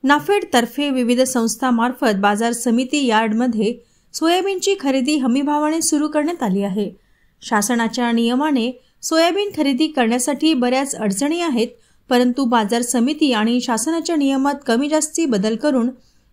नाफेडतर्फे विविध संस्थांमार्फत बाजार समिती यार्डमध्ये सोयाबीनची खरेदी हमीभावाने सुरू करण्यात आली आहे। शासनाच्या नियमाने सोयाबीन खरेदी करण्यासाठी बऱ्याच अडचणी आहेत, परंतु बाजार समिती आणि शासनाच्या नियमात कमी जास्ती बदल करून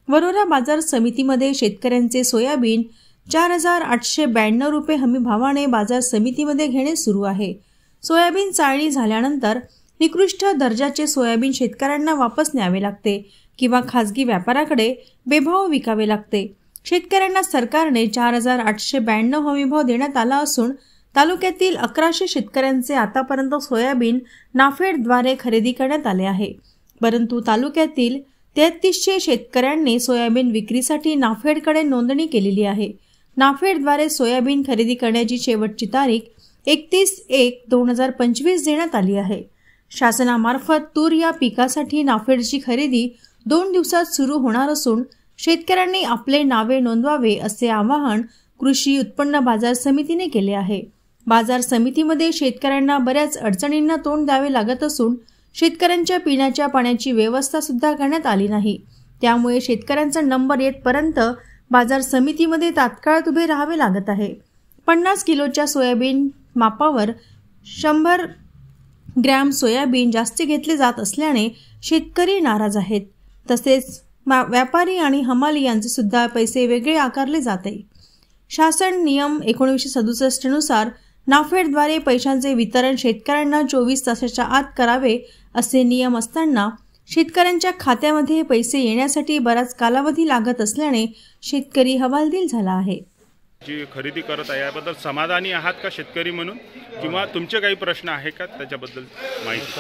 वरोरा बाजार समितीमध्ये शेतकऱ्यांचे सोयाबीन 4892 रुपये हमीभावाने बाजार समितीमध्ये घेणे सुरू आहे। सोयाबीन चाळणी झाल्यानंतर निकृष्ट दर्जाचे सोयाबीन शेतकऱ्यांना वापस न्यावे लागते किंवा खासगी व्यापाऱ्याकडे बेभाव विकावे लागते। शेतकऱ्यांना सरकारने 4892 हमीभाव देण्यात आला असून तालुक्यातील 1100 शेतकऱ्यांचे आतापर्यंत सोयाबीन नाफेडद्वारे खरेदी करण्यात आले आहे, परंतु तालुक्यातील 3300 शेतकऱ्यांनी सोयाबीन विक्रीसाठी नाफेडकडे नोंदणी केलेली आहे। नाफेडद्वारे सोयाबीन खरेदी करण्याची शेवटची तारीख 31/1/2025 देण्यात आली आहे। शासनामार्फत तूर या पिकासाठी नाफेडची खरेदी 2 दिवसात सुरू होणार असून शेतकऱ्यांनी आपले नावे नोंदवावे असे आवाहन कृषी उत्पन्न बाजार समितीने केले आहे। बाजार समितीमध्ये शेतकऱ्यांना बऱ्याच अडचणींना तोंड द्यावे लागत असून शेतकऱ्यांच्या पिण्याच्या पाण्याची व्यवस्था सुद्धा करण्यात आली नाही। त्यामुळे शेतकऱ्यांचा नंबर येतपर्यंत बाजार समितीमध्ये तात्काळ उभे राहावे लागत आहे। 50 किलोच्या सोयाबीन मापावर 100 ग्रॅम सोयाबीन जास्त घेतले जात असल्याने शेतकरी नाराज आहेत। तसेच व्यापारी आणि हमाली यांचे सुद्धा पैसे वेगळे आकारले जाते। शासन नियम 1967 नुसार नाफेडद्वारे पैशांचे वितरण शेतकऱ्यांना 24 तासाच्या आत करावे असे नियम असताना शेतकऱ्यांच्या खात्यामध्ये पैसे येण्यासाठी बराच कालावधी लागत असल्याने शेतकरी हवालदिल झाला आहे। जी खरेदी करत आहे याबद्दल समाधानी आहात का शेतकरी म्हणून, किंवा तुमचे काही प्रश्न आहे का त्याच्याबद्दल माहिती?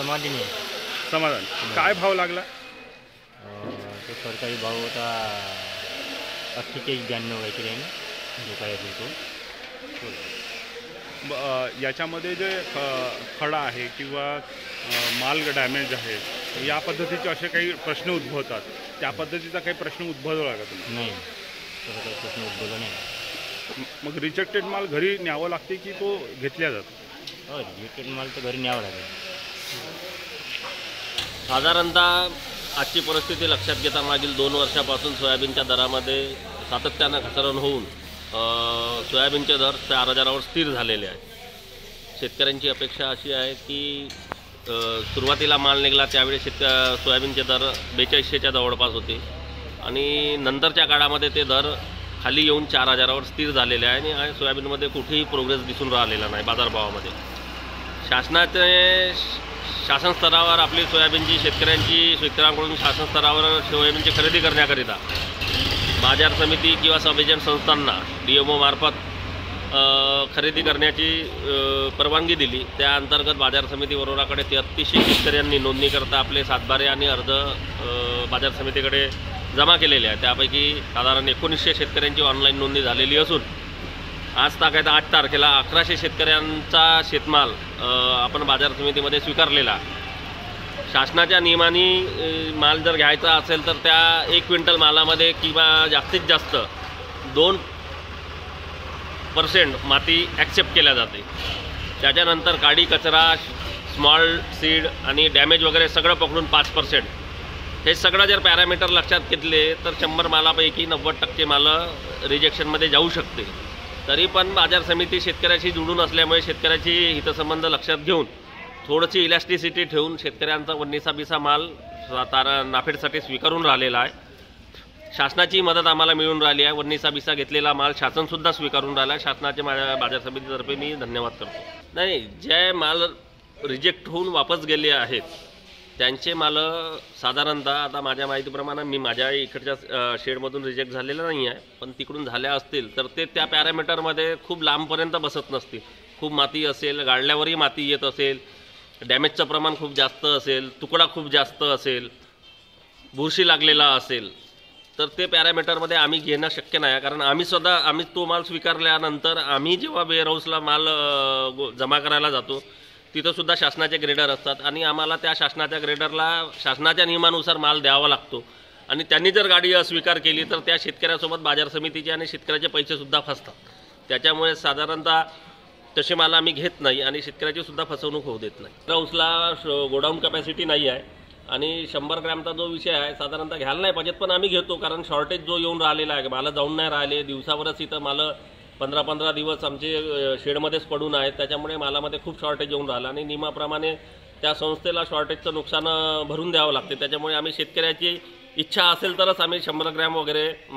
समाधान। काय भाव लागला? तो सरकारी भाव होता 4892 काहीतरी आहे ना, जो काय असेल तो। याच्यामध्ये जे खडा आहे किंवा माल डॅमेज आहे या पद्धतीचे असे काही प्रश्न उद्भवतात, त्या पद्धतीचा काही प्रश्न उद्भवला का तुम्हाला? नाही, तसा काही प्रश्न उद्भवला नाही। मग रिजेक्टेड माल घरी न्यावं लागते की तो घेतला जातो? हो, रिजेक्टेड माल तर घरी न्यावं लागेल। साधारणतः आजची परिस्थिती लक्षात घेता मागील 2 वर्षापासून सोयाबीनच्या दरामध्ये सातत्यानं घसरण होऊन सोयाबीनचे दर 4000वर स्थिर झालेले आहेत। शेतकऱ्यांची अपेक्षा अशी आहे की सुरुवातीला माल निघाला त्यावेळी सोयाबीनचे दर 4200च्या जवळपास होते आणि नंतरच्या काळामध्ये ते दर खाली येऊन 4000वर स्थिर झालेले आहे आणि सोयाबीनमध्ये कुठेही प्रोग्रेस दिसून राहिलेला नाही बाजारभावामध्ये। शासन स्तरावर आपली सोयाबीनची शेतकऱ्यांकडून शासन स्तरावर सोयाबीनची खरेदी करण्याकरिता बाजार समिती किंवा सब एजंट संस्थांना DMO मार्फत खरेदी करण्याची परवानगी दिली। त्या अंतर्गत बाजार समिती वरोराकडे 3300 शेतकऱ्यांनी नोंदणी करता आपले सातबारे आणि अर्ज बाजार समितीकडे जमा केलेले आहे। त्यापैकी साधारण 1900 शेतकऱ्यांची ऑनलाईन नोंदणी झालेली असून आज तागायत 8 तारखेला 1100 शेतकऱ्यांचा शेतमाल आपण बाजार समितीमध्ये स्वीकारलेला। शासनाच्या नियमाने माल जर घ्यायचा असेल तर त्या 1 क्विंटल मालामध्ये किंवा जास्तीत जास्त 2% माती ॲक्सेप्ट केल्या जाते। त्याच्यानंतर काडी कचरा, स्मॉल सीड आणि डॅमेज वगैरे सगळं पकडून 5%। हे सगळं जर पॅरामीटर लक्षात घेतले तर 100 मालापैकी 90% मालं रिजेक्शनमध्ये जाऊ शकते। तरी पण बाजार समिती शेतकऱ्याशी जुळून असल्यामुळे शेतकऱ्याची हितसंबंध लक्षात घेऊन थोडीशी इलॅस्टिसिटी ठेवून शेतकऱ्यांचा वन्नीसा माल नाफेडसाठी स्वीकारून राहिलेला आहे। शासनाची मदत आम्हाला मिळून राहिली आहे। वन्नीसा घेतलेला माल शासनसुद्धा स्वीकारून राहिला आहे। शासनाचे माझ्या बाजार समितीतर्फे मी धन्यवाद करतो। नाही, जे माल रिजेक्ट होऊन वापस गेले आहेत त्यांचे माल साधारणतः आता माझ्या माहितीप्रमाणे मी माझ्या इकडच्या शेडमधून रिजेक्ट झालेलं नाही आहे, पण तिकडून झाल्या असतील तर ते त्या पॅरामीटरमध्ये खूप लांबपर्यंत बसत नसतील। खूप माती असेल, गाडल्यावरही माती येत असेल, डॅमेजचं प्रमाण खूप जास्त असेल, तुकडा खूप जास्त असेल, बुरशी लागलेला असेल तर ते पॅरामीटरमध्ये आम्ही घेणं शक्य नाही। कारण आम्ही तो माल स्वीकारल्यानंतर आम्ही जेव्हा वेअरहाऊसला माल जमा करायला जातो तिथंसुद्धा शासनाचे ग्रेडर असतात आणि आम्हाला त्या शासनाच्या ग्रेडरला शासनाच्या नियमानुसार माल द्यावा लागतो आणि त्यांनी जर गाडी अस्वीकार केली तर त्या शेतकऱ्यासोबत बाजार समितीचे आणि शेतकऱ्याचे पैसेसुद्धा फसतात। त्याच्यामुळे साधारणतः तसे माल आम्ही घेत नाही आणि शेतकऱ्याची सुद्धा फसवणूक होऊ देत नाही। वेअरहाऊसला गोडाऊन कॅपॅसिटी नाही आहे आणि 100 ग्रॅमचा जो विषय आहे साधारणतः घ्यायला नाही पाहिजेत, पण आम्ही घेतो कारण शॉर्टेज जो येऊन राहिलेला आहे, मालं जाऊन नाही राहिले, दिवसावरच इथं मालं 15-15 दिवस आमचे शेडमध्येच पडून आहेत, त्याच्यामुळे मालामध्ये खूप शॉर्टेज येऊन राहिलं आणि नियमाप्रमाणे त्या संस्थेला शॉर्टेजचं नुकसान भरून द्यावं लागते. त्याच्यामुळे आम्ही शेतकऱ्याची इच्छा असेल तरच आम्ही 100 ग्रॅम वगैरे